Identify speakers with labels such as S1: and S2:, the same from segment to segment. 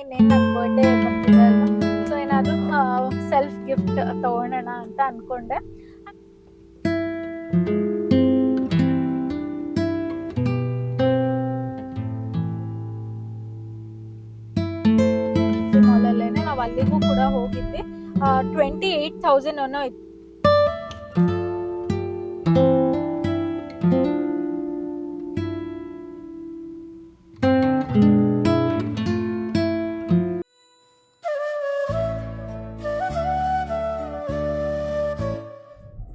S1: ಇನ್ನೇನು ನನ್ನ ಬರ್ಡೇ ಬರ್ತಿದೆ ಅಲ್ವಾ, ಸೊ ಏನಾದರೂ ಸೆಲ್ಫ್ ಗಿಫ್ಟ್ ತಗೊಳ್ಳೋಣ ಅಂತ ಅನ್ಕೊಂಡೆ. ಮಾಲಲ್ಲೇನೆ ನಾವು ಅಲ್ಲಿಗೂ ಕೂಡ ಹೋಗಿದ್ವಿ. 28,000 ಅನ್ನೋ ಇತ್ತು.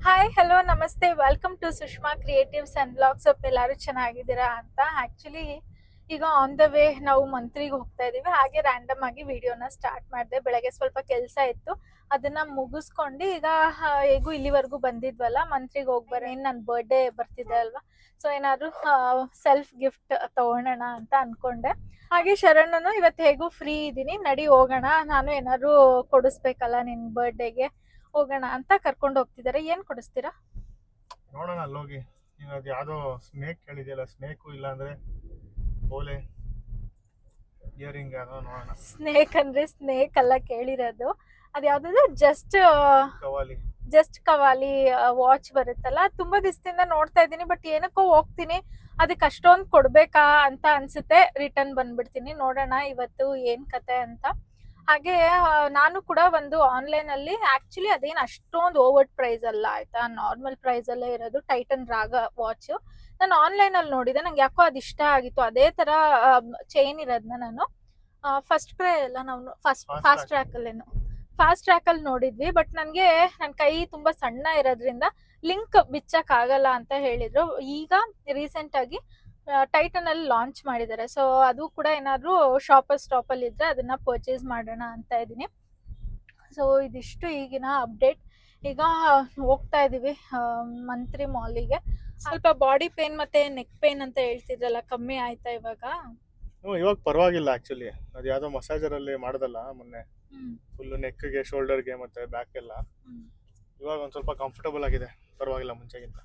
S1: ಹಾಯ್, ಹಲೋ, ನಮಸ್ತೆ, welcome to Sushma creatives and blogs. ಎಲ್ಲರೂ ಚೆನ್ನಾಗಿದ್ದೀರಾ ಅಂತ. ಆ್ಯಕ್ಚುಲಿ ಈಗ ಆನ್ ದ ವೇ ನಾವು ಮಂತ್ರಿಗೆ ಹೋಗ್ತಾ ಇದ್ದೀವಿ. ಹಾಗೆ ರ್ಯಾಂಡಮ್ ಆಗಿ ವಿಡಿಯೋನ ಸ್ಟಾರ್ಟ್ ಮಾಡಿದೆ. ಬೆಳಗ್ಗೆ ಸ್ವಲ್ಪ ಕೆಲಸ ಇತ್ತು, ಅದನ್ನ ಮುಗಿಸ್ಕೊಂಡು ಈಗ ಹೇಗೂ ಇಲ್ಲಿವರೆಗೂ ಬಂದಿದ್ವಲ್ಲ, ಮಂತ್ರಿಗೆ ಹೋಗ್ಬಾರ. ಏನು ನನ್ನ ಬರ್ಡೇ ಬರ್ತಿದೆ ಅಲ್ವಾ, ಸೊ ಏನಾದರೂ ಸೆಲ್ಫ್ ಗಿಫ್ಟ್ ತಗೊಳ್ಳೋಣ ಅಂತ ಅನ್ಕೊಂಡೆ. ಹಾಗೆ ಶರಣನು ಇವತ್ತು ಹೇಗೂ ಫ್ರೀ ಇದ್ದೀನಿ, ನಡಿ ಹೋಗೋಣ, ನಾನು ಏನಾದ್ರು ಕೊಡಿಸ್ಬೇಕಲ್ಲ ನಿನ್ನ ಬರ್ಡೇಗೆ, ಹೋಗೋಣ ಅಂತ ಕರ್ಕೊಂಡು ಹೋಗ್ತಿದ್ದಾರೆ. ಏನ್ ಕೊಡಿಸ್ತೀರಾ
S2: ನೋಡೋಣ ಅಲ್ಲೋಗಿ. ನೀನು ಅದು ಯಾವುದೋ ಸ್ನೇಕ್ ಹೇಳಿದೆಯಲ್ಲ, ಸ್ನೇಕು ಇಲ್ಲ ಅಂದ್ರೆ ಓಲೆ ಇಯರಿಂಗ್ ಯಾವುದೋ ನೋಡೋಣ.
S1: ಸ್ನೇಕ್ ಅಂದ್ರೆ ಸ್ನೇಕ್ ಅಲ್ಲ ಕೇಳಿರೋದು, ಅದು ಯಾವ್ದು
S2: ಕವಾಲಿ
S1: ಕವಾಲಿ ವಾಚ್ ಬರುತ್ತಲ್ಲ. ತುಂಬಾ ದಿವಸದಿಂದ ನೋಡ್ತಾ ಇದ್ದೀನಿ, ಬಟ್ ಏನಕ್ಕೋ ಹೋಗ್ತೀನಿ, ಅದಕ್ಕೆ ಅಷ್ಟೊಂದು ಕೊಡ್ಬೇಕಾ ಅಂತ ಅನ್ಸುತ್ತೆ, ರಿಟರ್ನ್ ಬಂದ್ಬಿಡ್ತೀನಿ. ನೋಡೋಣ ಇವತ್ತು ಏನ್ ಕತೆ ಅಂತ. ಹಾಗೆ ನಾನು ಕೂಡ ಒಂದು ಆನ್ಲೈನ್ ಅಲ್ಲಿ, ಆಕ್ಚುಲಿ ಅದೇನು ಅಷ್ಟೊಂದು ಓವರ್ ಪ್ರೈಸ್ ಅಲ್ಲ ಆಯ್ತಾ, ನಾರ್ಮಲ್ ಪ್ರೈಸ್ ಅಲ್ಲೇ ಇರೋದು ಟೈಟನ್ ರಾಗ ವಾಚ್. ನಾನು ಆನ್ಲೈನ್ ಅಲ್ಲಿ ನೋಡಿದೆ, ನಂಗೆ ಯಾಕೋ ಅದು ಇಷ್ಟ ಆಗಿತ್ತು. ಅದೇ ತರ ಚೈನ್ ಇರೋದನ್ನ ನಾನು ಫಸ್ಟ್ ಕ್ರೈ ಎಲ್ಲ ನಾವು ಫಾಸ್ಟ್ ಟ್ರ್ಯಾಕ್ ಅಲ್ಲಿ ನೋಡಿದ್ವಿ. ಬಟ್ ನನಗೆ ನನ್ನ ಕೈ ತುಂಬಾ ಸಣ್ಣ ಇರೋದ್ರಿಂದ ಲಿಂಕ್ ಬಿಚ್ಚಕ್ ಆಗಲ್ಲ ಅಂತ ಹೇಳಿದ್ರು. ಈಗ ರೀಸೆಂಟ್ ಆಗಿ ಟೈಟನ್ ಅಲ್ಲಿ ಲಾಂಚ್ ಮಾಡಿದ್ದಾರೆ. ಸೊ ಅದು ಕೂಡ ಏನಾದ್ರು ಸ್ಟಾಪ್ ಅಲ್ಲಿ ಇದ್ರೆ ಅದನ್ನ ಪರ್ಚೇಸ್ ಮಾಡೋಣ ಅಂತ ಇದೀನಿ. ಸೊ ಇದಿಷ್ಟು ಈಗಿನ ಅಪ್ಡೇಟ್. ಈಗ ಹೋಗ್ತಾ ಇದೀವಿ ಮಂತ್ರಿ ಮಾಲಿಗೆ. ಸ್ವಲ್ಪ ಬಾಡಿ ಪೇನ್ ಮತ್ತೆ ನೆಕ್ ಪೇನ್ ಅಂತ ಹೇಳ್ತಿದ್ರಲ್ಲ, ಕಮ್ಮಿ ಆಯ್ತಾ ಇವಾಗ?
S2: ಇವಾಗ ಪರವಾಗಿಲ್ಲ. ಆಕ್ಚುಲಿ ಅದು ಯಾವುದೋ ಮಸಾಜರ್ ಅಲ್ಲಿ ಮಾಡೋದಲ್ಲ ಮೊನ್ನೆ, ಫುಲ್ ನೆಕ್ಗೆ, ಶೋಲ್ಡರ್ಗೆ ಮತ್ತೆ ಬ್ಯಾಕ್ ಎಲ್ಲ ಇವಾಗ ಒಂದು ಸ್ವಲ್ಪ ಕಂಫರ್ಟಬಲ್ ಆಗಿದೆ, ಪರವಾಗಿಲ್ಲ ಮುಂಚೆಗಿಂತ.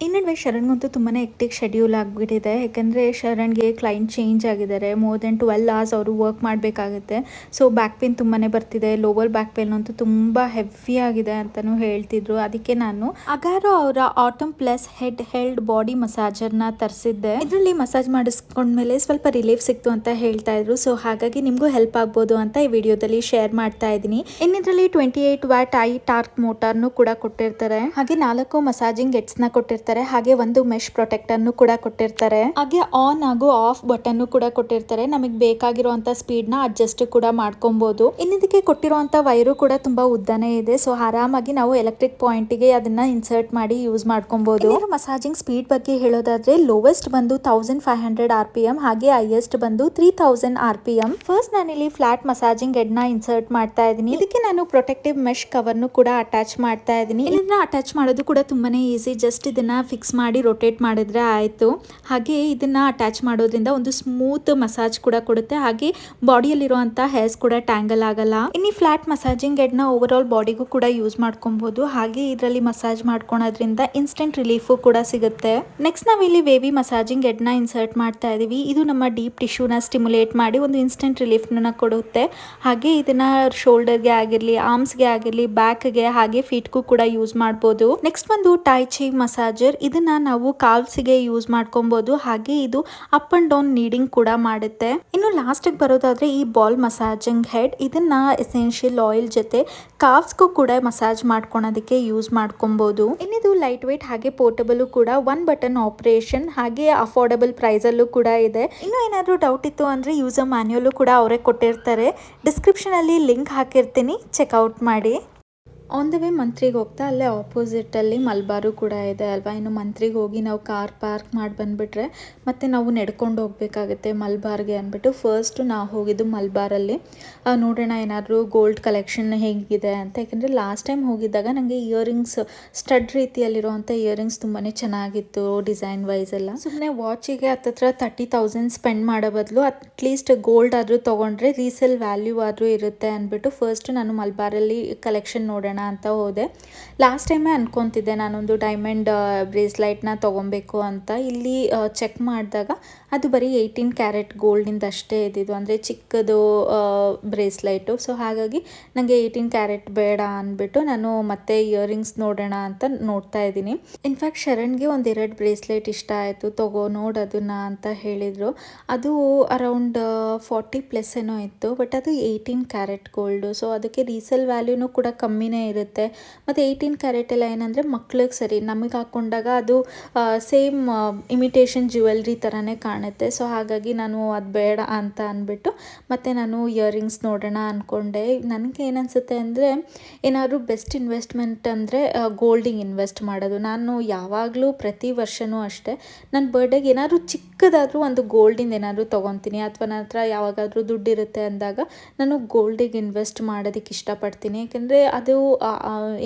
S3: ಈ ನಡುವೆ ಶರಣ್ಗಂತೂ ತುಂಬಾ ಹೆಕ್ಟಿಕ್ ಶೆಡ್ಯೂಲ್ ಆಗಿಬಿಟ್ಟಿದೆ. ಯಾಕಂದರೆ ಶರಣ್ಗೆ ಕ್ಲೈಂಟ್ ಚೇಂಜ್ ಆಗಿದ್ದಾರೆ. ಮೋರ್ ದೆನ್ 12 hours ಅವರು ವರ್ಕ್ ಮಾಡಬೇಕಾಗುತ್ತೆ. ಸೊ ಬ್ಯಾಕ್ ಪೇನ್ ತುಂಬಾ ಬರ್ತಿದೆ. ಲೋವರ್ ಬ್ಯಾಕ್ ಪೇನ್ ಅಂತೂ ತುಂಬ ಹೆವಿ ಆಗಿದೆ ಅಂತಲೂ ಹೇಳ್ತಿದ್ರು. ಅದಕ್ಕೆ ನಾನು ಅಗಾರೋ ಅವರ Atom Plus handheld body ಮಸಾಜರ್ನ ತರಿಸಿದ್ದೆ. ಇದರಲ್ಲಿ ಮಸಾಜ್ ಮಾಡಿಸ್ಕೊಂಡ್ಮೇಲೆ ಸ್ವಲ್ಪ ರಿಲೀಫ್ ಸಿಕ್ತು ಅಂತ ಹೇಳ್ತಾ ಇದ್ರು. ಸೊ ಹಾಗಾಗಿ ನಿಮಗೂ ಹೆಲ್ಪ್ ಆಗ್ಬೋದು ಅಂತ ಈ ವಿಡಿಯೋದಲ್ಲಿ ಶೇರ್ ಮಾಡ್ತಾ ಇದ್ದೀನಿ. ಇನ್ನಿದ್ರಲ್ಲಿ 28 ವ್ಯಾಟ್ ಐ ಟಾರ್ಕ್ ಮೋಟಾರ್ನು ಕೂಡ ಕೊಟ್ಟಿರ್ತಾರೆ. ಹಾಗೆ 4 ಮಸಾಜಿಂಗ್ ಹೆಡ್ಸ್ನ ಕೊಟ್ಟಿರ್ತಾರೆ. ಹಾಗೆ ಒಂದು ಮೆಶ್ ಪ್ರೊಟೆಕ್ಟರ್ನು ಕೂಡ ಕೊಟ್ಟಿರ್ತಾರೆ. ಹಾಗೆ ಆನ್ ಹಾಗೂ ಆಫ್ ಬಟನ್ ಕೂಡ ಕೊಟ್ಟಿರ್ತಾರೆ. ನಮಗೆ ಬೇಕಾಗಿರುವಂತ ಸ್ಪೀಡ್ ನ ಅಡ್ಜಸ್ಟ್ ಕೂಡ ಮಾಡ್ಕೊಬಹುದು. ಇನ್ನಿದಕ್ಕೆ ಕೊಟ್ಟಿರುವಂತ ವೈರು ಕೂಡ ತುಂಬಾ ಉದ್ದನೇ ಇದೆ. ಸೊ ಆರಾಮಾಗಿ ನಾವು ಎಲೆಕ್ಟ್ರಿಕ್ ಪಾಯಿಂಟ್ ಗೆ ಅದನ್ನ ಇನ್ಸರ್ಟ್ ಮಾಡಿ ಯೂಸ್ ಮಾಡ್ಕೊಬಹುದು. ಮಸಾಜಿಂಗ್ ಸ್ಪೀಡ್ ಬಗ್ಗೆ ಹೇಳೋದಾದ್ರೆ ಲೋವೆಸ್ಟ್ ಬಂದು 1500 RPM, ಹಾಗೆ ಹೈಯೆಸ್ಟ್ ಬಂದು 3000 RPM. ಫಸ್ಟ್ ನಾನಿಲ್ಲಿ ಫ್ಲಾಟ್ ಮಸಾಜಿಂಗ್ ಹೆಡ್ ನ ಇನ್ಸರ್ಟ್ ಮಾಡ್ತಾ ಇದ್ದೀನಿ. ಇದಕ್ಕೆ ನಾನು ಪ್ರೊಟೆಕ್ಟಿವ್ ಮೆಶ್ ಕವರ್ ನು ಕೂಡ ಅಟ್ಯಾಚ್ ಮಾಡ್ತಾ ಇದ್ದೀನಿ. ಇದನ್ನ ಅಟ್ಯಾಚ್ ಮಾಡೋದು ಕೂಡ ತುಂಬಾನೇ ಈಸಿ. ಜಸ್ಟ್ ಇದನ್ನ ಫಿಕ್ಸ್ ಮಾಡಿ ರೊಟೇಟ್ ಮಾಡಿದ್ರೆ ಆಯಿತು. ಹಾಗೆ ಇದನ್ನ ಅಟ್ಯಾಚ್ ಮಾಡೋದ್ರಿಂದ ಒಂದು ಸ್ಮೂತ್ ಮಸಾಜ್ ಕೂಡ ಕೊಡುತ್ತೆ. ಹಾಗೆ ಬಾಡಿಯಲ್ಲಿರುವಂಥ ಹೇರ್ಸ್ ಕೂಡ ಟ್ಯಾಂಗಲ್ ಆಗಲ್ಲ. ಇನ್ನು ಫ್ಲಾಟ್ ಮಸಾಜಿಂಗ್ ಹೆಡ್ನ ಓವರ್ ಆಲ್ ಬಾಡಿಗೂ ಕೂಡ ಯೂಸ್ ಮಾಡ್ಕೊಬಹುದು. ಹಾಗೆ ಇದರಲ್ಲಿ ಮಸಾಜ್ ಮಾಡ್ಕೊಳೋದ್ರಿಂದ ಇನ್ಸ್ಟೆಂಟ್ ರಿಲೀಫು ಕೂಡ ಸಿಗುತ್ತೆ. ನೆಕ್ಸ್ಟ್ ನಾವಿಲ್ಲಿ ವೇವಿ ಮಸಾಜಿಂಗ್ ಹೆಡ್ನ ಇನ್ಸರ್ಟ್ ಮಾಡ್ತಾ ಇದೀವಿ. ಇದು ನಮ್ಮ ಡೀಪ್ ಟಿಶ್ಯೂನ ಸ್ಟಿಮ್ಯುಲೇಟ್ ಮಾಡಿ ಒಂದು ಇನ್ಸ್ಟೆಂಟ್ ರಿಲೀಫ್ನ ಕೊಡುತ್ತೆ. ಹಾಗೆ ಇದನ್ನ ಶೋಲ್ಡರ್ಗೆ ಆಗಿರಲಿ, ಆರ್ಮ್ಸ್ಗೆ ಆಗಿರಲಿ, ಬ್ಯಾಕ್ಗೆ ಹಾಗೆ ಫೀಟ್ಗೂ ಕೂಡ ಯೂಸ್ ಮಾಡ್ಬೋದು. ನೆಕ್ಸ್ಟ್ ಒಂದು ಟೈ ಚಿ ಮಸಾಜರ್. ಇದನ್ನ ನಾವು ಕಾಲ್ಸ್ಗೆ ಯೂಸ್ ಮಾಡ್ಕೊಬಹುದು. ಹಾಗೆ ಇದು ಅಪ್ ಅಂಡ್ ಡೌನ್ ನೀಡಿಂಗ್ ಕೂಡ ಮಾಡುತ್ತೆ. ಇನ್ನು ಲಾಸ್ಟ್ ಬರೋದಾದ್ರೆ ಈ ಬಾಲ್ ಮಸಾಜಿಂಗ್ ಹೆಡ್, ಇದನ್ನ ಎಸೆನ್ಷಿಯಲ್ ಆಯಿಲ್ ಜೊತೆ ಕಾಫ್ಸ್ಗೂ ಕೂಡ ಮಸಾಜ್ ಮಾಡ್ಕೊಳೋದಕ್ಕೆ ಯೂಸ್ ಮಾಡ್ಕೊಬಹುದು. ಇನ್ನಿದು ಲೈಟ್ ವೇಟ್ ಹಾಗೆ ಪೋರ್ಟಬಲ್ ಕೂಡ, 1 ಬಟನ್ ಆಪರೇಷನ್, ಹಾಗೆ ಅಫೋರ್ಡಬಲ್ ಪ್ರೈಸ್ ಅಲ್ಲೂ ಕೂಡ ಇದೆ. ಇನ್ನು ಏನಾದರೂ ಡೌಟ್ ಇತ್ತು ಅಂದ್ರೆ ಯೂಸರ್ ಮ್ಯಾನ್ಯುಯಲ್ ಕೂಡ ಅವರೇ ಕೊಟ್ಟಿರ್ತಾರೆ. ಡಿಸ್ಕ್ರಿಪ್ಷನ್ ಅಲ್ಲಿ ಲಿಂಕ್ ಹಾಕಿರ್ತೀನಿ, ಚೆಕ್ಔಟ್ ಮಾಡಿ. ಆನ್ ದ ವೇ ಮಂತ್ರಿಗೆ ಹೋಗ್ತಾ ಅಲ್ಲೇ ಆಪೋಸಿಟಲ್ಲಿ ಮಲ್ಬಾರು ಕೂಡ ಇದೆ ಅಲ್ವಾ. ಇನ್ನು ಮಂತ್ರಿಗೆ ಹೋಗಿ ನಾವು ಕಾರ್ ಪಾರ್ಕ್ ಮಾಡಿ ಬಂದುಬಿಟ್ರೆ ಮತ್ತೆ ನಾವು ನಡ್ಕೊಂಡು ಹೋಗಬೇಕಾಗುತ್ತೆ ಮಲ್ಬಾರ್ಗೆ ಅಂದ್ಬಿಟ್ಟು ಫಸ್ಟ್ ನಾವು ಹೋಗಿದ್ದು ಮಲ್ಬಾರಲ್ಲಿ. ನೋಡೋಣ ಏನಾದರೂ ಗೋಲ್ಡ್ ಕಲೆಕ್ಷನ್ ಹೇಗಿದೆ ಅಂತ. ಯಾಕೆಂದರೆ ಲಾಸ್ಟ್ ಟೈಮ್ ಹೋಗಿದ್ದಾಗ ನನಗೆ ಇಯರಿಂಗ್ಸ್, ಸ್ಟಡ್ ರೀತಿಯಲ್ಲಿರುವಂಥ ಇಯರಿಂಗ್ಸ್ ತುಂಬಾ ಚೆನ್ನಾಗಿತ್ತು ಡಿಸೈನ್ ವೈಸ್ ಎಲ್ಲ. ಸುಮ್ಮನೆ ವಾಚಿಗೆ ಹತ್ತತ್ರ 30,000 ಸ್ಪೆಂಡ್ ಮಾಡೋ ಬದಲು ಅಟ್ಲೀಸ್ಟ್ ಗೋಲ್ಡ್ ಆದರೂ ತೊಗೊಂಡ್ರೆ ರೀಸೇಲ್ ವ್ಯಾಲ್ಯೂ ಆದರೂ ಇರುತ್ತೆ ಅಂದ್ಬಿಟ್ಟು ಫಸ್ಟ್ ನಾನು ಮಲ್ಬಾರಲ್ಲಿ ಕಲೆಕ್ಷನ್ ನೋಡೋಣ ಮಾಡೋಣ ಅಂತ ಹೋದೆ. ಲಾಸ್ಟ್ ಟೈಮೇ ಅನ್ಕೊತಿದ್ದೆ ನಾನೊಂದು ಡೈಮಂಡ್ ಬ್ರೇಸ್ಲೈಟ್ನ ತೊಗೊಬೇಕು ಅಂತ. ಇಲ್ಲಿ ಚೆಕ್ ಮಾಡಿದಾಗ ಅದು ಬರೀ 18 ಕ್ಯಾರೆಟ್ ಗೋಲ್ಡಿಂದ ಅಷ್ಟೇ ಇದ್ದಿದ್ದು, ಅಂದರೆ ಚಿಕ್ಕದು ಬ್ರೇಸ್ಲೈಟು. ಸೊ ಹಾಗಾಗಿ ನನಗೆ 18 ಕ್ಯಾರೆಟ್ ಬೇಡ ಅಂದ್ಬಿಟ್ಟು ನಾನು ಮತ್ತೆ ಇಯರಿಂಗ್ಸ್ ನೋಡೋಣ ಅಂತ ನೋಡ್ತಾ ಇದ್ದೀನಿ. ಇನ್ಫ್ಯಾಕ್ಟ್ ಶರಣ್ಗೆ ಒಂದೆರಡು ಬ್ರೇಸ್ಲೈಟ್ ಇಷ್ಟ ಆಯಿತು, ತಗೋ ನೋಡೋದನ್ನ ಅಂತ ಹೇಳಿದರು. ಅದು ಅರೌಂಡ್ 40+ ಏನೋ ಇತ್ತು, ಬಟ್ ಅದು 18 ಕ್ಯಾರೆಟ್ ಗೋಲ್ಡು. ಸೊ ಅದಕ್ಕೆ ರೀಸೇಲ್ ವ್ಯಾಲ್ಯೂನೂ ಕೂಡ ಕಮ್ಮಿನೇ ಇರುತ್ತೆ. ಮತ್ತು 18 ಕ್ಯಾರೆಟ್ ಎಲ್ಲ ಏನಂದರೆ ಮಕ್ಳಿಗೆ ಸರಿ, ನಮಗೆ ಹಾಕ್ಕೊಂಡಾಗ ಅದು ಸೇಮ್ ಇಮಿಟೇಷನ್ ಜ್ಯುವೆಲ್ರಿ ಥರನೇ ಕಾಣುತ್ತೆ. ಸೊ ಹಾಗಾಗಿ ನಾನು ಅದು ಬೇಡ ಅಂತ ಅಂದ್ಬಿಟ್ಟು ಮತ್ತು ನಾನು ಇಯರಿಂಗ್ಸ್ ನೋಡೋಣ ಅಂದ್ಕೊಂಡೆ. ನನಗೆ ಏನನ್ಸುತ್ತೆ ಅಂದರೆ ಏನಾದರೂ ಬೆಸ್ಟ್ ಇನ್ವೆಸ್ಟ್ಮೆಂಟ್ ಅಂದರೆ ಗೋಲ್ಡಿಗೆ ಇನ್ವೆಸ್ಟ್ ಮಾಡೋದು. ನಾನು ಯಾವಾಗಲೂ ಪ್ರತಿ ವರ್ಷವೂ ಅಷ್ಟೇ ನನ್ನ ಬರ್ಡೇಗೆ ಏನಾದರೂ ಚಿಕ್ಕದಾದರೂ ಒಂದು ಗೋಲ್ಡಿಂದ ಏನಾದರೂ ತೊಗೊತೀನಿ, ಅಥವಾ ನನ್ನ ಹತ್ರ ಯಾವಾಗಾದರೂ ದುಡ್ಡಿರುತ್ತೆ ಅಂದಾಗ ನಾನು ಗೋಲ್ಡಿಗೆ ಇನ್ವೆಸ್ಟ್ ಮಾಡೋದಕ್ಕೆ ಇಷ್ಟಪಡ್ತೀನಿ. ಯಾಕೆಂದರೆ ಅದು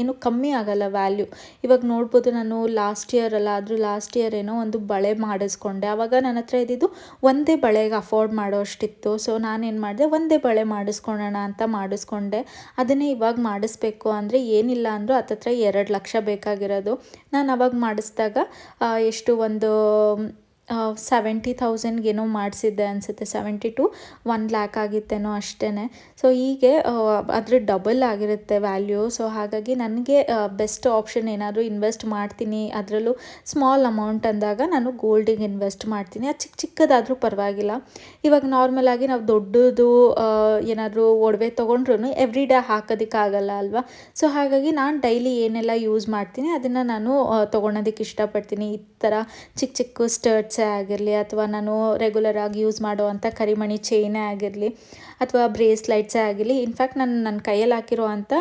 S3: ಏನು ಕಮ್ಮಿ ಆಗೋಲ್ಲ ವ್ಯಾಲ್ಯೂ. ಇವಾಗ ನೋಡ್ಬೋದು, ನಾನು ಲಾಸ್ಟ್ ಇಯರ್ ಏನೋ ಒಂದು ಬಳೆ ಮಾಡಿಸ್ಕೊಂಡೆ. ಆವಾಗ ನನ್ನ ಹತ್ರ ಇದ್ದಿದ್ದು ಒಂದೇ ಬಳೆಗೆ ಅಫೋರ್ಡ್ ಮಾಡೋ ಅಷ್ಟಿತ್ತು. ಸೊ ನಾನೇನು ಮಾಡಿದೆ, ಒಂದೇ ಬಳೆ ಮಾಡಿಸ್ಕೊಳ್ಳೋಣ ಅಂತ ಮಾಡಿಸ್ಕೊಂಡೆ. ಅದನ್ನೇ ಇವಾಗ ಮಾಡಿಸ್ಬೇಕು ಅಂದರೆ ಏನಿಲ್ಲ ಅಂದರೂ ಹತ್ತತ್ರ 2 ಲಕ್ಷ ಬೇಕಾಗಿರೋದು. ನಾನು ಅವಾಗ ಮಾಡಿಸಿದಾಗ ಎಷ್ಟು ಒಂದು 70,000 ಏನೋ ಮಾಡಿಸಿದ್ದೆ ಅನಿಸುತ್ತೆ, 70 to 1 lakh ಆಗಿತ್ತೇನೋ ಅಷ್ಟೇ. ಸೊ ಹೀಗೆ ಅದ್ರ ಡಬಲ್ ಆಗಿರುತ್ತೆ ವ್ಯಾಲ್ಯೂ. ಸೊ ಹಾಗಾಗಿ ನನಗೆ ಬೆಸ್ಟ್ ಆಪ್ಷನ್ ಏನಾದರೂ ಇನ್ವೆಸ್ಟ್ ಮಾಡ್ತೀನಿ, ಅದರಲ್ಲೂ ಸ್ಮಾಲ್ ಅಮೌಂಟ್ ಅಂದಾಗ ನಾನು ಗೋಲ್ಡಿಗೆ ಇನ್ವೆಸ್ಟ್ ಮಾಡ್ತೀನಿ. ಅದು ಚಿಕ್ಕದಾದರೂ ಪರವಾಗಿಲ್ಲ. ಇವಾಗ ನಾರ್ಮಲಾಗಿ ನಾವು ದೊಡ್ಡದು ಏನಾದರೂ ಒಡವೆ ತೊಗೊಂಡ್ರೂ ಎವ್ರಿ ಡೇ ಹಾಕೋದಕ್ಕಾಗಲ್ಲ ಅಲ್ವಾ. ಸೊ ಹಾಗಾಗಿ ನಾನು ಡೈಲಿ ಏನೆಲ್ಲ ಯೂಸ್ ಮಾಡ್ತೀನಿ ಅದನ್ನು ನಾನು ತೊಗೊಳೋದಕ್ಕೆ ಇಷ್ಟಪಡ್ತೀನಿ. ಈ ಥರ ಚಿಕ್ಕ ಸ್ಟರ್ಟ್ಸೇ ಆಗಿರಲಿ, ಅಥವಾ ನಾನು ರೆಗ್ಯುಲರಾಗಿ ಯೂಸ್ ಮಾಡುವಂಥ ಕರಿಮಣಿ ಚೈನೇ ಆಗಿರಲಿ, ಅಥವಾ ಬ್ರೇಸ್ಲೈಟ್ಸೇ ಆಗಿರಲಿ. ಇನ್ಫ್ಯಾಕ್ಟ್ ನಾನು ನನ್ನ ಕೈಯಲ್ಲಿ ಹಾಕಿರೋ ಅಂಥ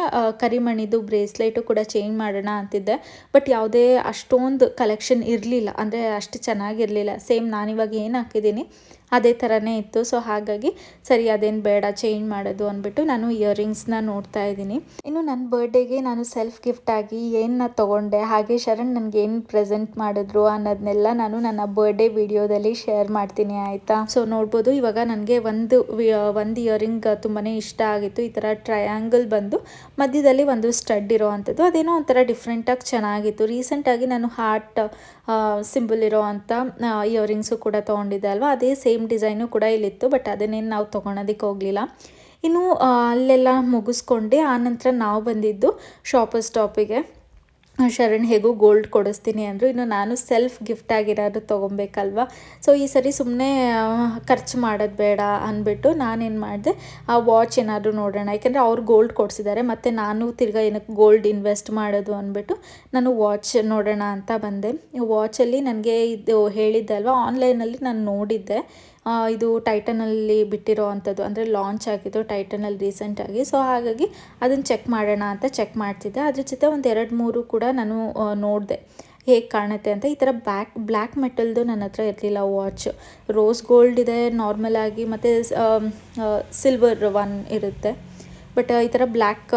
S3: ಕರಿಮಣಿದು ಬ್ರೇಸ್ಲೈಟು ಕೂಡ ಚೇಂಜ್ ಮಾಡೋಣ ಅಂತಿದ್ದೆ, ಬಟ್ ಯಾವುದೇ ಅಷ್ಟೊಂದು ಕಲೆಕ್ಷನ್ ಇರಲಿಲ್ಲ, ಅಂದರೆ ಅಷ್ಟು ಚೆನ್ನಾಗಿರಲಿಲ್ಲ. ಸೇಮ್ ನಾನಿವಾಗ ಏನು ಹಾಕಿದ್ದೀನಿ ಅದೇ ಥರನೇ ಇತ್ತು. ಸೊ ಹಾಗಾಗಿ ಸರಿ ಅದೇನು ಬೇಡ ಚೇಂಜ್ ಮಾಡೋದು ಅಂದ್ಬಿಟ್ಟು ನಾನು ಇಯರಿಂಗ್ಸ್ನ ನೋಡ್ತಾ ಇದ್ದೀನಿ. ಇನ್ನು ನನ್ನ ಬರ್ಡೇಗೆ ನಾನು ಸೆಲ್ಫ್ ಗಿಫ್ಟಾಗಿ ಏನನ್ನ ತೊಗೊಂಡೆ, ಹಾಗೆ ಶರಣ್ ನನಗೆ ಏನು ಪ್ರೆಸೆಂಟ್ ಮಾಡಿದ್ರು ಅನ್ನೋದನ್ನೆಲ್ಲ ನಾನು ನನ್ನ ಬರ್ಡೇ ವಿಡಿಯೋದಲ್ಲಿ ಶೇರ್ ಮಾಡ್ತೀನಿ, ಆಯಿತಾ. ಸೊ ನೋಡ್ಬೋದು, ಇವಾಗ ನನಗೆ ಒಂದು ಇಯರಿಂಗ್ ತುಂಬಾ ಇಷ್ಟ ಆಗಿತ್ತು. ಈ ಥರ ಟ್ರಯಾಂಗಲ್ ಬಂದು ಮಧ್ಯದಲ್ಲಿ ಒಂದು ಸ್ಟಡ್ ಇರೋ ಅಂಥದ್ದು, ಅದೇನೋ ಒಂಥರ ಡಿಫ್ರೆಂಟಾಗಿ ಚೆನ್ನಾಗಿತ್ತು. ರೀಸೆಂಟಾಗಿ ನಾನು ಹಾರ್ಟ್ ಸಿಂಬಲ್ ಇರೋ ಅಂಥ ಇಯರಿಂಗ್ಸು ಕೂಡ ತೊಗೊಂಡಿದ್ದೆ ಅಲ್ವಾ, ಅದೇ ಸೇಮ್ ಡಿಸೈನು ಕೂಡ ಇಲ್ಲಿತ್ತು, ಬಟ್ ಅದನ್ನೇನು ನಾವು ತೊಗೊಳೋದಕ್ಕೆ ಹೋಗಲಿಲ್ಲ. ಇನ್ನು ಅಲ್ಲೆಲ್ಲ ಮುಗಿಸ್ಕೊಂಡು ಆನಂತರ ನಾವು ಬಂದಿದ್ದು ಶಾಪರ್ ಸ್ಟಾಪಿಗೆ. ಶರಣ್ ಹೇಗೂ ಗೋಲ್ಡ್ ಕೊಡಿಸ್ತೀನಿ ಅಂದರು. ಇನ್ನು ನಾನು ಸೆಲ್ಫ್ ಗಿಫ್ಟಾಗಿರೋದು ತೊಗೊಬೇಕಲ್ವ. ಸೊ ಈ ಸರಿ ಸುಮ್ಮನೆ ಖರ್ಚು ಮಾಡೋದು ಬೇಡ ಅಂದ್ಬಿಟ್ಟು ನಾನೇನು ಮಾಡಿದೆ, ಆ ವಾಚ್ ಏನಾದರೂ ನೋಡೋಣ, ಯಾಕೆಂದರೆ ಅವ್ರು ಗೋಲ್ಡ್ ಕೊಡಿಸಿದ್ದಾರೆ, ಮತ್ತು ನಾನು ತಿರ್ಗಾ ಏನಕ್ಕೆ ಗೋಲ್ಡ್ ಇನ್ವೆಸ್ಟ್ ಮಾಡೋದು ಅಂದ್ಬಿಟ್ಟು ನಾನು ವಾಚ್ ನೋಡೋಣ ಅಂತ ಬಂದೆ. ವಾಚಲ್ಲಿ ನನಗೆ ಇದು ಹೇಳಿದ್ದೆ ಅಲ್ವಾ, ಆನ್ಲೈನಲ್ಲಿ ನಾನು ನೋಡಿದ್ದೆ, ಇದು ಟೈಟನಲ್ಲಿ ಬಿಟ್ಟಿರೋ ಅಂಥದ್ದು, ಅಂದರೆ ಲಾಂಚ್ ಆಗಿದ್ದು ಟೈಟನಲ್ಲಿ ರೀಸೆಂಟಾಗಿ. ಸೊ ಹಾಗಾಗಿ ಅದನ್ನು ಚೆಕ್ ಮಾಡೋಣ ಅಂತ ಚೆಕ್ ಮಾಡ್ತಿದ್ದೆ. ಅದ್ರ ಜೊತೆ ಒಂದು 2-3 ಕೂಡ ನಾನು ನೋಡಿದೆ ಹೇಗೆ ಕಾಣುತ್ತೆ ಅಂತ. ಈ ಥರ ಬ್ಲ್ಯಾಕ್ ಮೆಟಲ್ದು ನನ್ನ ಹತ್ರ ಇರಲಿಲ್ಲ ವಾಚ್. ರೋಸ್ ಗೋಲ್ಡ್ ಇದೆ ನಾರ್ಮಲಾಗಿ, ಮತ್ತು ಸಿಲ್ವರ್ ಒನ್ ಇರುತ್ತೆ, ಬಟ್ ಈ ಥರ ಬ್ಲ್ಯಾಕ್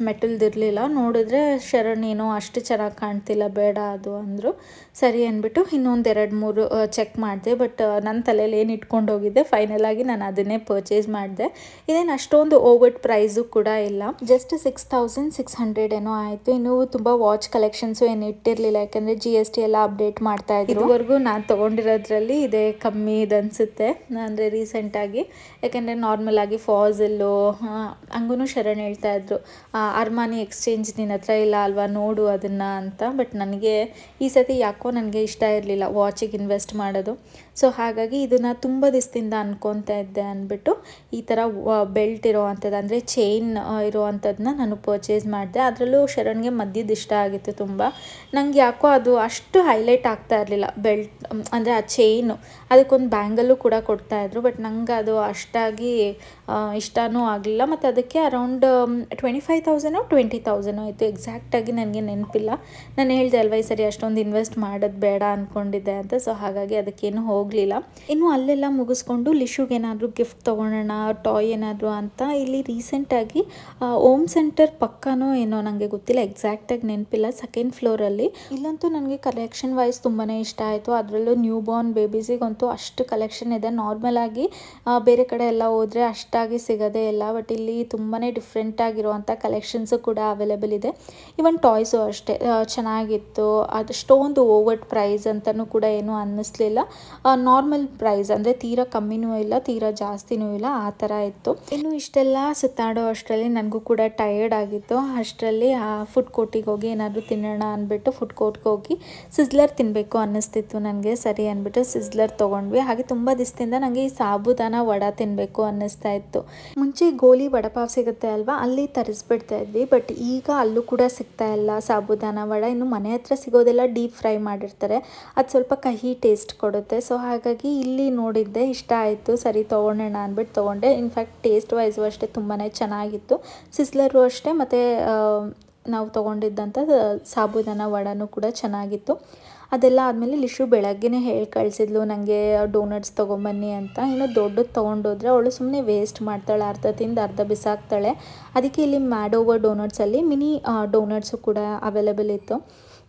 S3: ಮೆಟಲ್ದು ಇರಲಿಲ್ಲ. ನೋಡಿದ್ರೆ ಶರಣ್ ಏನೋ ಅಷ್ಟು ಚೆನ್ನಾಗಿ ಕಾಣ್ತಿಲ್ಲ, ಬೇಡ ಅದು ಅಂದರು. ಸರಿ ಅಂದ್ಬಿಟ್ಟು ಇನ್ನೊಂದು 2-3 ಚೆಕ್ ಮಾಡಿದೆ, ಬಟ್ ನನ್ನ ತಲೆಯಲ್ಲಿ ಏನು ಇಟ್ಕೊಂಡು ಹೋಗಿದ್ದೆ, ಫೈನಲಾಗಿ ನಾನು ಅದನ್ನೇ ಪರ್ಚೇಸ್ ಮಾಡಿದೆ. ಇದೇನು ಅಷ್ಟೊಂದು ಓವರ್ ಪ್ರೈಸು ಕೂಡ ಇಲ್ಲ, ಜಸ್ಟ್ 6,600 ಏನೋ ಆಯಿತು. ಇನ್ನೂ ತುಂಬ ವಾಚ್ ಕಲೆಕ್ಷನ್ಸು ಏನು ಇಟ್ಟಿರಲಿಲ್ಲ, ಯಾಕಂದರೆ GST ಎಲ್ಲ ಅಪ್ಡೇಟ್ ಮಾಡ್ತಾಯಿದ್ರು. ಇದುವರೆಗೂ ನಾನು ತೊಗೊಂಡಿರೋದ್ರಲ್ಲಿ ಇದೇ ಕಮ್ಮಿ ಇದು ಅನಿಸುತ್ತೆ, ಅಂದರೆ ರೀಸೆಂಟಾಗಿ. ಯಾಕೆಂದರೆ ನಾರ್ಮಲಾಗಿ ಫಾಝಲ್ಲು ಹಂಗೂ ಶರಣ್ ಹೇಳ್ತಾ ಇದ್ರು, ಅರ್ಮಾನಿ ಎಕ್ಸ್ಚೇಂಜ್ ನಿನ್ನ ಹತ್ರ ಇಲ್ಲ ಅಲ್ವಾ, ನೋಡು ಅದನ್ನು ಅಂತ. ಬಟ್ ನನಗೆ ಈ ಸತಿ ಯಾಕೋ ನನಗೆ ಇಷ್ಟ ಇರಲಿಲ್ಲ ವಾಚಿಗೆ ಇನ್ವೆಸ್ಟ್ ಮಾಡೋದು. ಸೊ ಹಾಗಾಗಿ ಇದನ್ನು ತುಂಬ ದಿವಸದಿಂದ ಅನ್ಕೊತಾ ಇದ್ದೆ ಅಂದ್ಬಿಟ್ಟು ಈ ಥರ ಬೆಲ್ಟ್ ಇರೋ ಅಂಥದ್ದು, ಅಂದರೆ ಚೈನ್ ಇರೋ ಅಂಥದ್ದನ್ನ ನಾನು ಪರ್ಚೇಸ್ ಮಾಡಿದೆ. ಅದರಲ್ಲೂ ಶರಣ್ಗೆ ಮಧ್ಯದ ಇಷ್ಟ ಆಗಿತ್ತು ತುಂಬ. ನಂಗೆ ಯಾಕೋ ಅದು ಅಷ್ಟು ಹೈಲೈಟ್ ಆಗ್ತಾ ಇರಲಿಲ್ಲ ಬೆಲ್ಟ್, ಅಂದರೆ ಆ ಚೈನು. ಅದಕ್ಕೊಂದು ಬ್ಯಾಂಗಲ್ಲು ಕೂಡ ಕೊಡ್ತಾಯಿದ್ರು, ಬಟ್ ನಂಗೆ ಅದು ಅಷ್ಟಾಗಿ ಇಷ್ಟನೂ ಆಗಲಿಲ್ಲ. ಮತ್ತು ಅದಕ್ಕೆ ಅರೌಂಡ್ 25,000 20,000 ಆಯಿತು, ಎಕ್ಸಾಕ್ಟಾಗಿ ನನಗೆ ನೆನಪಿಲ್ಲ. ನಾನು ಹೇಳಿದೆ ಅಲ್ವಾ ಈ ಸರಿ ಅಷ್ಟೊಂದು ಇನ್ವೆಸ್ಟ್ ಮಾಡೋದು ಬೇಡ ಅಂದ್ಕೊಂಡಿದ್ದೆ ಅಂತ. ಸೊ ಹಾಗಾಗಿ ಅದಕ್ಕೇನು ಹೋಗಲಿಲ್ಲ. ಹೋಗಲಿಲ್ಲ. ಇನ್ನು ಅಲ್ಲೆಲ್ಲ ಮುಗಿಸ್ಕೊಂಡು ಲಿಶುಗೆ ಏನಾದರೂ ಗಿಫ್ಟ್ ತೊಗೊಳೋಣ, ಟಾಯ್ ಏನಾದರೂ ಅಂತ ಇಲ್ಲಿ ರೀಸೆಂಟಾಗಿ ಓಮ್ ಸೆಂಟರ್ ಪಕ್ಕನೋ ಏನೋ ನನಗೆ ಗೊತ್ತಿಲ್ಲ, ಎಕ್ಸಾಕ್ಟಾಗಿ ನೆನಪಿಲ್ಲ, ಸೆಕೆಂಡ್ ಫ್ಲೋರಲ್ಲಿ. ಇಲ್ಲಂತೂ ನನಗೆ ಕಲೆಕ್ಷನ್ ವೈಸ್ ತುಂಬಾ ಇಷ್ಟ ಆಯಿತು. ಅದರಲ್ಲೂ ನ್ಯೂ ಬಾರ್ನ್ ಬೇಬೀಸಿಗಂತೂ ಅಷ್ಟು ಕಲೆಕ್ಷನ್ ಇದೆ. ನಾರ್ಮಲ್ ಆಗಿ ಬೇರೆ ಕಡೆ ಎಲ್ಲ ಹೋದರೆ ಅಷ್ಟಾಗಿ ಸಿಗೋದೇ ಇಲ್ಲ, ಬಟ್ ಇಲ್ಲಿ ತುಂಬಾ ಡಿಫ್ರೆಂಟ್ ಆಗಿರುವಂಥ ಕಲೆಕ್ಷನ್ಸು ಕೂಡ ಅವೈಲೇಬಲ್ ಇದೆ. ಇವನ್ ಟಾಯ್ಸು ಅಷ್ಟೇ ಚೆನ್ನಾಗಿತ್ತು. ಅದಷ್ಟೊಂದು ಓವರ್ ಪ್ರೈಸ್ ಅಂತಲೂ ಕೂಡ ಏನೂ ಅನ್ನಿಸ್ಲಿಲ್ಲ. ನಾರ್ಮಲ್ ಪ್ರೈಸ್ ಅಂದರೆ ತೀರಾ ಕಮ್ಮಿನೂ ಇಲ್ಲ, ತೀರಾ ಜಾಸ್ತಿನೂ ಇಲ್ಲ, ಆ ಥರ ಇತ್ತು. ಇನ್ನು ಇಷ್ಟೆಲ್ಲ ಸುತ್ತಾಡೋ ಅಷ್ಟರಲ್ಲಿ ನನಗೂ ಕೂಡ ಟಯರ್ಡ್ ಆಗಿತ್ತು. ಅಷ್ಟರಲ್ಲಿ ಫುಡ್ ಕೋರ್ಟಿಗೆ ಹೋಗಿ ಏನಾದರೂ ತಿನ್ನೋಣ ಅಂದ್ಬಿಟ್ಟು ಫುಡ್ ಕೋರ್ಟ್ಗೆ ಹೋಗಿ ಸಿಸ್ಲರ್ ತಿನ್ನಬೇಕು ಅನ್ನಿಸ್ತಿತ್ತು ನನಗೆ. ಸರಿ ಅಂದ್ಬಿಟ್ಟು ಸಿಸ್ಲರ್ ತೊಗೊಂಡ್ವಿ. ಹಾಗೆ ತುಂಬ ದಿವಸದಿಂದ ನನಗೆ ಈ ಸಾಬುದಾನ ವಡೆ ತಿನ್ನಬೇಕು ಅನ್ನಿಸ್ತಾ ಇತ್ತು. ಮುಂಚೆ ಗೋಲಿ ವಡಪಾವ್ ಸಿಗುತ್ತೆ ಅಲ್ವಾ, ಅಲ್ಲಿ ತರಿಸ್ಬಿಡ್ತಾ ಇದ್ವಿ, ಬಟ್ ಈಗ ಅಲ್ಲೂ ಕೂಡ ಸಿಗ್ತಾ ಇಲ್ಲ ಸಾಬುದಾನ ವಡೆ. ಇನ್ನು ಮನೆ ಹತ್ರ ಸಿಗೋದೆಲ್ಲ ಡೀಪ್ ಫ್ರೈ ಮಾಡಿರ್ತಾರೆ, ಅದು ಸ್ವಲ್ಪ ಕಹಿ ಟೇಸ್ಟ್ ಕೊಡುತ್ತೆ. ಸೊ ಹಾಗಾಗಿ ಇಲ್ಲಿ ನೋಡಿದ್ದೆ, ಇಷ್ಟ ಆಯಿತು, ಸರಿ ತೊಗೊಳೋಣ ಅಂದ್ಬಿಟ್ಟು ತೊಗೊಂಡೆ. ಇನ್ಫ್ಯಾಕ್ಟ್ ಟೇಸ್ಟ್ ವೈಸು ಅಷ್ಟೇ ತುಂಬಾ ಚೆನ್ನಾಗಿತ್ತು. ಸಿಸ್ಲರು ಅಷ್ಟೇ, ಮತ್ತು ನಾವು ತೊಗೊಂಡಿದ್ದಂಥ ಸಾಬುದಾನ ವಡೆನೂ ಕೂಡ ಚೆನ್ನಾಗಿತ್ತು. ಅದೆಲ್ಲ ಆದಮೇಲೆ ಲಿಶು ಬೆಳಗ್ಗೆನೇ ಹೇಳಿ ಕಳಿಸಿದ್ಲು ನನಗೆ ಡೋನಟ್ಸ್ ತೊಗೊಂಬನ್ನಿ ಅಂತ. ಇನ್ನು ದೊಡ್ಡದು ತೊಗೊಂಡೋದ್ರೆ ಅವಳು ಸುಮ್ಮನೆ ವೇಸ್ಟ್ ಮಾಡ್ತಾಳೆ, ಅರ್ಧ ತಿಂದು ಅರ್ಧ ಬಿಸಾಕ್ತಾಳೆ. ಅದಕ್ಕೆ ಇಲ್ಲಿ ಮ್ಯಾಡೋವರ್ ಡೋನಟ್ಸಲ್ಲಿ ಮಿನಿ ಡೋನಟ್ಸು ಕೂಡ ಅವೈಲೇಬಲ್ ಇತ್ತು.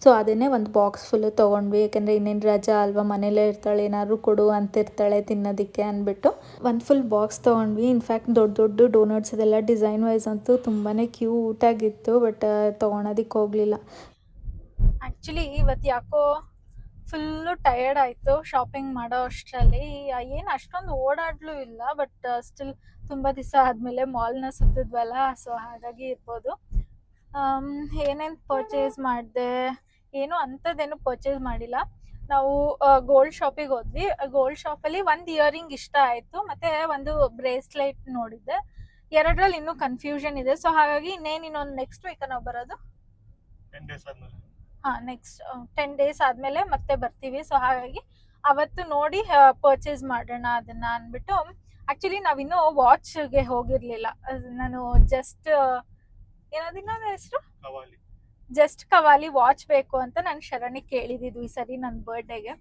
S3: ಸೊ ಅದನ್ನೇ ಒಂದು ಬಾಕ್ಸ್ ಫುಲ್ಲು ತೊಗೊಂಡ್ವಿ, ಯಾಕೆಂದರೆ ಇನ್ನೇನು ರಜಾ ಅಲ್ವಾ, ಮನೇಲೇ ಇರ್ತಾಳೆ, ಏನಾದ್ರು ಕೊಡು ಅಂತಿರ್ತಾಳೆ ತಿನ್ನೋದಕ್ಕೆ ಅಂದ್ಬಿಟ್ಟು ಒಂದು ಫುಲ್ ಬಾಕ್ಸ್ ತೊಗೊಂಡ್ವಿ. ಇನ್ಫ್ಯಾಕ್ಟ್ ದೊಡ್ಡ ದೊಡ್ಡ ಡೋನಟ್ಸ್ ಅದೆಲ್ಲ ಡಿಸೈನ್ ವೈಸ್ ಅಂತೂ ತುಂಬಾ ಕ್ಯೂಟಾಗಿತ್ತು, ಬಟ್ ತೊಗೊಳೋದಕ್ಕೆ ಹೋಗಲಿಲ್ಲ.
S1: ಆ್ಯಕ್ಚುಲಿ ಇವತ್ತು ಯಾಕೋ ಫುಲ್ಲು ಟಯರ್ಡ್ ಆಯಿತು ಶಾಪಿಂಗ್ ಮಾಡೋ ಅಷ್ಟರಲ್ಲಿ. ಏನು ಅಷ್ಟೊಂದು ಓಡಾಡಲೂ ಇಲ್ಲ, ಬಟ್ ಸ್ಟಿಲ್ ತುಂಬ ದಿವಸ ಆದಮೇಲೆ ಮಾಲ್ನ ಸುತ್ತಿದ್ವಲ್ಲ, ಸೊ ಹಾಗಾಗಿ ಇರ್ಬೋದು. ಏನೇನು ಪರ್ಚೇಸ್ ಮಾಡಿದೆ, ಏನು ಅಂಥದ್ದೇನು ಪರ್ಚೇಸ್ ಮಾಡಿಲ್ಲ. ನಾವು ಗೋಲ್ಡ್ ಶಾಪಿಗೆ ಹೋದ್ವಿ. ಗೋಲ್ಡ್ ಶಾಪಲ್ಲಿ ಒಂದು ಇಯರಿಂಗ್ ಇಷ್ಟ ಆಯಿತು, ಮತ್ತು ಒಂದು ಬ್ರೇಸ್ಲೆಟ್ ನೋಡಿದ್ದೆ. ಎರಡರಲ್ಲಿ ಇನ್ನೂ ಕನ್ಫ್ಯೂಷನ್ ಇದೆ. ಸೊ ಹಾಗಾಗಿ ಇನ್ನೊಂದು ನೆಕ್ಸ್ಟ್ ವೀಕ್ ನಾವು ಬರೋದು
S2: 10 days ಆದ್ಮೇಲೆ.
S1: ನೆಕ್ಸ್ಟ್ 10 days ಆದಮೇಲೆ ಮತ್ತೆ ಬರ್ತೀವಿ. ಸೊ ಹಾಗಾಗಿ ಅವತ್ತು ನೋಡಿ ಪರ್ಚೇಸ್ ಮಾಡೋಣ ಅದನ್ನ ಅಂದ್ಬಿಟ್ಟು. ಆ್ಯಕ್ಚುಲಿ ನಾವಿನ್ನೂ ವಾಚ್ಗೆ ಹೋಗಿರಲಿಲ್ಲ. ನಾನು ಜಸ್ಟ್ ಇನ್ನೊಂದು ಹೆಸರು ಜಸ್ಟ್ ಕವಾಲಿ ವಾಚ್ ಬೇಕು ಅಂತ ನಾನು ಶರಣಿಗೆ ಕೇಳಿದ್ದು ಈ ಸರಿ ನನ್ನ ಬರ್ಡೇಗೆ.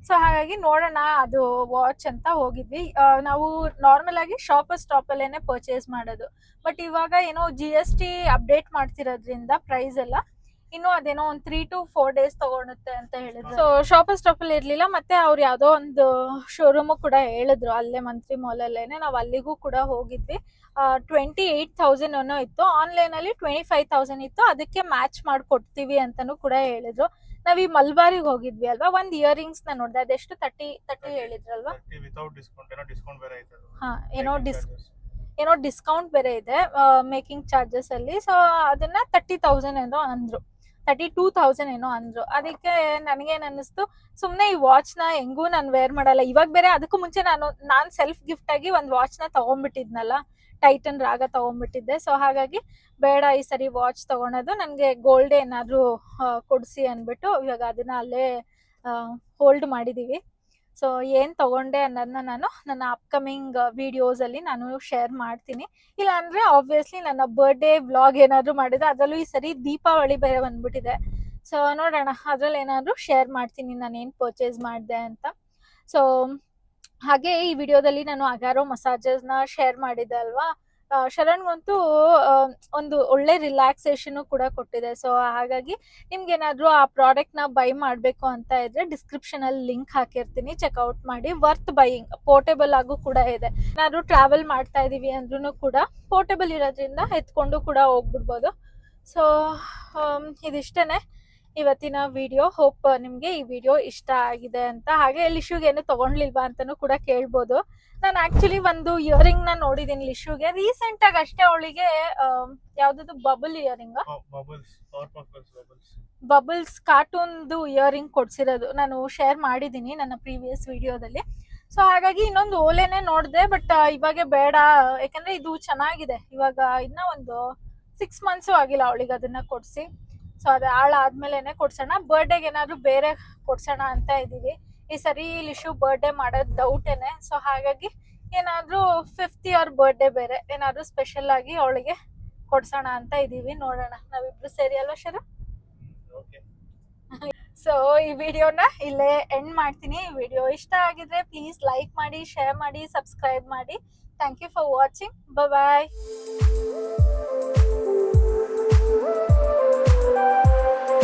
S1: ಸೊ ಹಾಗಾಗಿ ನೋಡೋಣ ಅದು ವಾಚ್ ಅಂತ ಹೋಗಿದ್ವಿ. ನಾವು ನಾರ್ಮಲ್ ಆಗಿ ಸ್ಟಾಪಲ್ಲೇನೆ ಪರ್ಚೇಸ್ ಮಾಡೋದು, ಬಟ್ ಇವಾಗ ಏನೋ GST ಅಪ್ಡೇಟ್ ಮಾಡ್ತಿರೋದ್ರಿಂದ ಪ್ರೈಸ್ ಎಲ್ಲ ಇನ್ನು ಅದೇನೋ ಒಂದು 3 to 4 days ತಗೊಳುತ್ತೆ ಅಂತ ಹೇಳಿದ್ರು. ಸೊ ಸ್ಟಾಪಲ್ಲಿ ಇರ್ಲಿಲ್ಲ. ಮತ್ತೆ ಅವ್ರು ಯಾವುದೋ ಒಂದು ಶೋರೂಮು ಕೂಡ ಹೇಳಿದ್ರು, ಅಲ್ಲೇ ಮಂತ್ರಿ ಮಾಲಲ್ಲೇನೆ. ನಾವು ಅಲ್ಲಿಗೂ ಕೂಡ ಹೋಗಿದ್ವಿ. 28,000 ಏನೋ ಇತ್ತು, ಆನ್ಲೈನಲ್ಲಿ 25,000 ಇತ್ತು. ಅದಕ್ಕೆ ಮ್ಯಾಚ್ ಮಾಡಿಕೊಡ್ತೀವಿ ಅಂತಲೂ ಕೂಡ ಹೇಳಿದ್ರು. ನಾವ್ ಈ ಮಲ್ಬಾರಿಗೆ ಹೋಗಿದ್ವಿ ಅಲ್ವಾ, ಒಂದು ಇಯರಿಂಗ್ಸ್ ನ ನೋಡಿದೆ, ಅದೆಷ್ಟು 30 ಹೇಳಿದ್ರಲ್ವಾ. ಹಾ, ಏನೋ ಡಿಸ್ಕೌಂಟ್ ಬೇರೆ ಇದೆ ಮೇಕಿಂಗ್ ಚಾರ್ಜಸ್ ಅಲ್ಲಿ. ಸೊ ಅದನ್ನ 30,000 ಏನೋ ಅಂದ್ರು, 32,000 ಏನೋ ಅಂದ್ರು. ಅದಕ್ಕೆ ನನಗೇನ್ ಅನ್ನಿಸ್ತು, ಸುಮ್ನೆ ಈ ವಾಚ್ ನ ಹೆಂಗೂ ನಾನು ವೇರ್ ಮಾಡಲ್ಲ. ಇವಾಗ ಬೇರೆ ಅದಕ್ಕೂ ಮುಂಚೆ ನಾನು ಸೆಲ್ಫ್ ಗಿಫ್ಟ್ ಆಗಿ ಒಂದು ವಾಚ್ ನ ತಗೊಂಡ್ಬಿಟ್ಟಿದ್ನಲ್ಲ, ಟೈಟನ್ ರಾಗ ತಗೊಂಡ್ಬಿಟ್ಟಿದ್ದೆ. ಸೊ ಹಾಗಾಗಿ ಬೇಡ ಈ ಸರಿ ವಾಚ್ ತಗೊಳೋದು, ನನಗೆ ಗೋಲ್ಡ್ ಏನಾದ್ರು ಕೊಡಿಸಿ ಅಂದ್ಬಿಟ್ಟು ಇವಾಗ ಅದನ್ನ ಅಲ್ಲೇ ಹೋಲ್ಡ್ ಮಾಡಿದೀವಿ. ಸೊ ಏನು ತಗೊಂಡೆ ಅನ್ನೋದನ್ನ ನಾನು ನನ್ನ ಅಪ್ಕಮಿಂಗ್ ವಿಡಿಯೋಸಲ್ಲಿ ನಾನು ಶೇರ್ ಮಾಡ್ತೀನಿ. ಇಲ್ಲಾಂದರೆ ಆಬ್ವಿಯಸ್ಲಿ ನನ್ನ ಬರ್ಡೇ ವ್ಲಾಗ್ ಏನಾದರೂ ಮಾಡಿದ್ರೆ, ಅದರಲ್ಲೂ ಈ ಸರಿ ದೀಪಾವಳಿ ಬೇರೆ ಬಂದ್ಬಿಟ್ಟಿದೆ. ಸೊ ನೋಡೋಣ, ಅದರಲ್ಲಿ ಏನಾದರೂ ಶೇರ್ ಮಾಡ್ತೀನಿ ನಾನೇನು ಪರ್ಚೇಸ್ ಮಾಡಿದೆ ಅಂತ. ಸೊ ಹಾಗೆ ಈ ವಿಡಿಯೋದಲ್ಲಿ ನಾನು ಅಗಾರೋ ಮಸಾಜಸ್ನ ಶೇರ್ ಮಾಡಿದ್ದೆ ಅಲ್ವಾ, ಶರಣ್ಗಂತೂ ಒಂದು ಒಳ್ಳೆ ರಿಲ್ಯಾಕ್ಸೇಷನ್ ಕೂಡ ಕೊಟ್ಟಿದೆ. ಸೊ ಹಾಗಾಗಿ ನಿಮ್ಗೇನಾದ್ರೂ ಆ ಪ್ರಾಡಕ್ಟ್ನ ಬೈ ಮಾಡಬೇಕು ಅಂತ ಇದ್ರೆ ಡಿಸ್ಕ್ರಿಪ್ಷನಲ್ಲಿ ಲಿಂಕ್ ಹಾಕಿರ್ತೀನಿ, ಚೆಕ್ಔಟ್ ಮಾಡಿ. ವರ್ತ್ ಬೈಯಿಂಗ್, ಪೋರ್ಟೇಬಲ್ ಆಗು ಕೂಡ ಇದೆ. ಏನಾದ್ರೂ ಟ್ರಾವೆಲ್ ಮಾಡ್ತಾ ಇದೀವಿ ಅಂದ್ರೂ ಕೂಡ ಪೋರ್ಟೇಬಲ್ ಇರೋದ್ರಿಂದ ಎತ್ಕೊಂಡು ಕೂಡ ಹೋಗ್ಬಿಡ್ಬೋದು. ಸೊ ಇದಿಷ್ಟೇನೆ ಇವತ್ತಿನ ವಿಡಿಯೋ. ಹೋಪ್ ನಿಮಗೆ ಈ ವಿಡಿಯೋ ಇಷ್ಟ ಆಗಿದೆ ಅಂತ. ಹಾಗೆ ಲಿಶುಗೆ ಏನು ತಗೊಂಡ್ಲಿಲ್ವಾ ಅಂತಲೂ ಕೂಡ ಕೇಳ್ಬೋದು. ನಾನು ಆಕ್ಚುಲಿ ಒಂದು ಇಯರಿಂಗ್ ನ ನೋಡಿದೀನಿ ಲಿಶುಗೆ ರೀಸೆಂಟ್ ಆಗಿ ಅಷ್ಟೇ. ಅವಳಿಗೆ ಯಾವ್ದು ಬಬಲ್ ಇಯರಿಂಗ್, ಬಬಲ್ಸ್ ಕಾರ್ಟೂನ್ದು ಇಯರಿಂಗ್ ಕೊಡ್ಸಿರೋದು ನಾನು ಶೇರ್ ಮಾಡಿದೀನಿ ನನ್ನ ಪ್ರೀವಿಯಸ್ ವಿಡಿಯೋದಲ್ಲಿ. ಸೊ ಹಾಗಾಗಿ ಇನ್ನೊಂದು ಓಲೆನೆ ನೋಡಿದೆ, ಬಟ್ ಇವಾಗ ಬೇಡ, ಯಾಕಂದ್ರೆ ಇದು ಚೆನ್ನಾಗಿದೆ. ಇವಾಗ ಇನ್ನ ಒಂದು 6 months ಆಗಿಲ್ಲ ಅವಳಿಗೆ ಅದನ್ನ ಕೊಡ್ಸಿ. ಸೊ ಅದು ಹಾಳಾದ್ಮೇಲೆನೆ ಕೊಡ್ಸೋಣ. ಬರ್ಡೇಗೆ ಏನಾದ್ರು ಬೇರೆ ಕೊಡ್ಸೋಣ ಅಂತ ಇದೀವಿ. ಈ ಸರಿ ಲಿಶು ಬರ್ಡೇ ಮಾಡೋದು ಡೌಟೇನೆ. ಸೊ ಹಾಗಾಗಿ ಏನಾದ್ರೂ 5th year ಬರ್ಡೇ ಬೇರೆ ಏನಾದ್ರೂ ಸ್ಪೆಷಲ್ ಆಗಿ ಅವಳಿಗೆ ಕೊಡ್ಸೋಣ ಅಂತ ಇದೀವಿ. ನೋಡೋಣ, ನಾವಿಬ್ರು ಸೇರಿ ಅಲ್ವಾ ಶರು? ಸೊ ಈ ವಿಡಿಯೋನ ಇಲ್ಲೇ ಎಂಡ್ ಮಾಡ್ತೀನಿ. ಈ ವಿಡಿಯೋ ಇಷ್ಟ ಆಗಿದ್ರೆ ಪ್ಲೀಸ್ ಲೈಕ್ ಮಾಡಿ, ಶೇರ್ ಮಾಡಿ, ಸಬ್ಸ್ಕ್ರೈಬ್ ಮಾಡಿ. Thank you for watching. Bye.